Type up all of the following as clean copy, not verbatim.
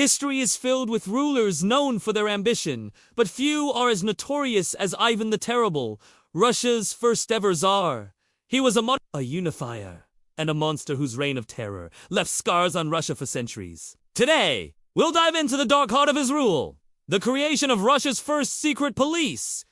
History is filled with rulers known for their ambition, but few are as notorious as Ivan the Terrible, Russia's first ever Tsar. He was a unifier, and a monster whose reign of terror left scars on Russia for centuries. Today, we'll dive into the dark heart of his rule, the creation of Russia's first secret police,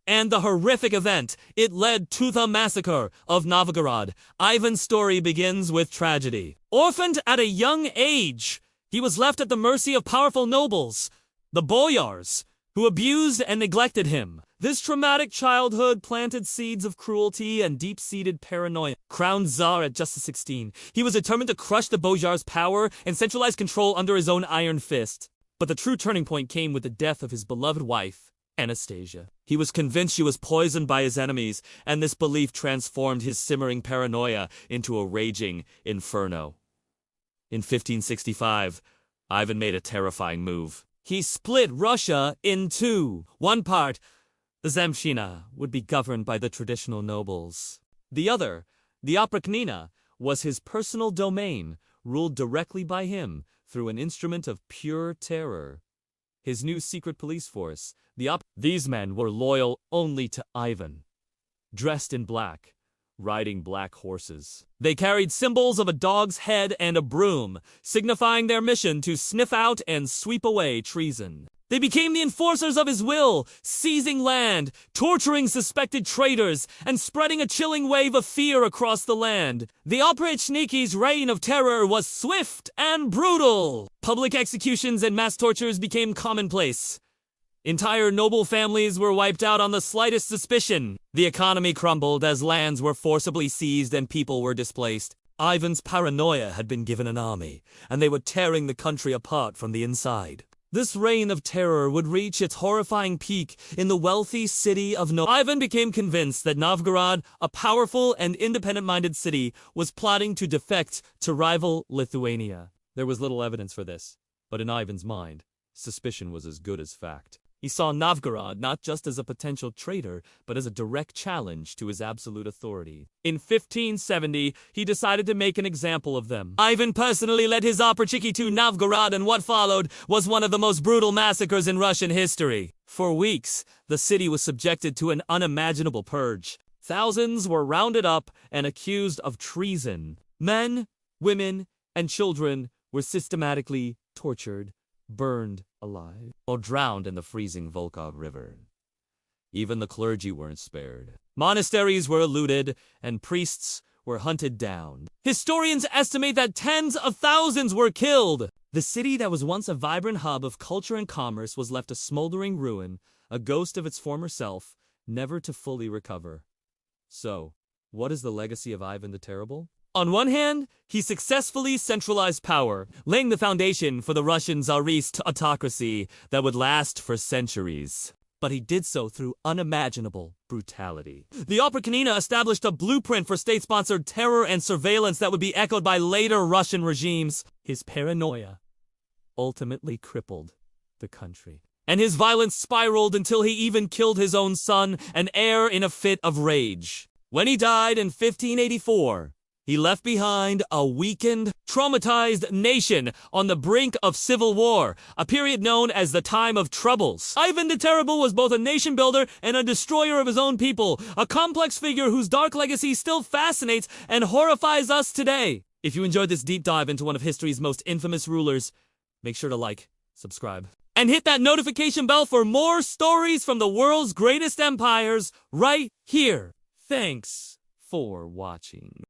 and the horrific event it led to the Massacre of Novgorod. Ivan's story begins with tragedy. Orphaned at a young age, he was left at the mercy of powerful nobles, the boyars, who abused and neglected him. This traumatic childhood planted seeds of cruelty and deep-seated paranoia. Crowned Tsar at just 16, he was determined to crush the boyars' power and centralize control under his own iron fist. But the true turning point came with the death of his beloved wife, Anastasia. He was convinced she was poisoned by his enemies, and this belief transformed his simmering paranoia into a raging inferno. In 1565, Ivan made a terrifying move. He split Russia in two. One part, the Zemshina, would be governed by the traditional nobles. The other, the Oprichnina, was his personal domain, ruled directly by him through an instrument of pure terror. His new secret police force, these men were loyal only to Ivan. Dressed in black, riding black horses. They carried symbols of a dog's head and a broom, signifying their mission to sniff out and sweep away treason. They became the enforcers of his will, seizing land, torturing suspected traitors, and spreading a chilling wave of fear across the land. The Oprichniki's reign of terror was swift and brutal. Public executions and mass tortures became commonplace. Entire noble families were wiped out on the slightest suspicion. The economy crumbled as lands were forcibly seized and people were displaced. Ivan's paranoia had been given an army, and they were tearing the country apart from the inside. This reign of terror would reach its horrifying peak in the wealthy city of Novgorod. Ivan became convinced that Novgorod, a powerful and independent-minded city, was plotting to defect to rival Lithuania. There was little evidence for this, but in Ivan's mind, suspicion was as good as fact. He saw Novgorod not just as a potential traitor, but as a direct challenge to his absolute authority. In 1570, he decided to make an example of them. Ivan personally led his Oprichniki to Novgorod, and what followed was one of the most brutal massacres in Russian history. For weeks, the city was subjected to an unimaginable purge. Thousands were rounded up and accused of treason. Men, women, and children were systematically tortured, burned alive, or drowned in the freezing Volga River. Even the clergy weren't spared. Monasteries were looted, and priests were hunted down. Historians estimate that tens of thousands were killed. The city that was once a vibrant hub of culture and commerce was left a smoldering ruin, a ghost of its former self, never to fully recover. So, what is the legacy of Ivan the Terrible? On one hand, he successfully centralized power, laying the foundation for the Russian Tsarist autocracy that would last for centuries. But he did so through unimaginable brutality. The Oprichnina established a blueprint for state-sponsored terror and surveillance that would be echoed by later Russian regimes. His paranoia ultimately crippled the country, and his violence spiraled until he even killed his own son, an heir, in a fit of rage. When he died in 1584, he left behind a weakened, traumatized nation on the brink of civil war, a period known as the Time of Troubles. Ivan the Terrible was both a nation builder and a destroyer of his own people, a complex figure whose dark legacy still fascinates and horrifies us today. If you enjoyed this deep dive into one of history's most infamous rulers, make sure to like, subscribe, and hit that notification bell for more stories from the world's greatest empires right here. Thanks for watching.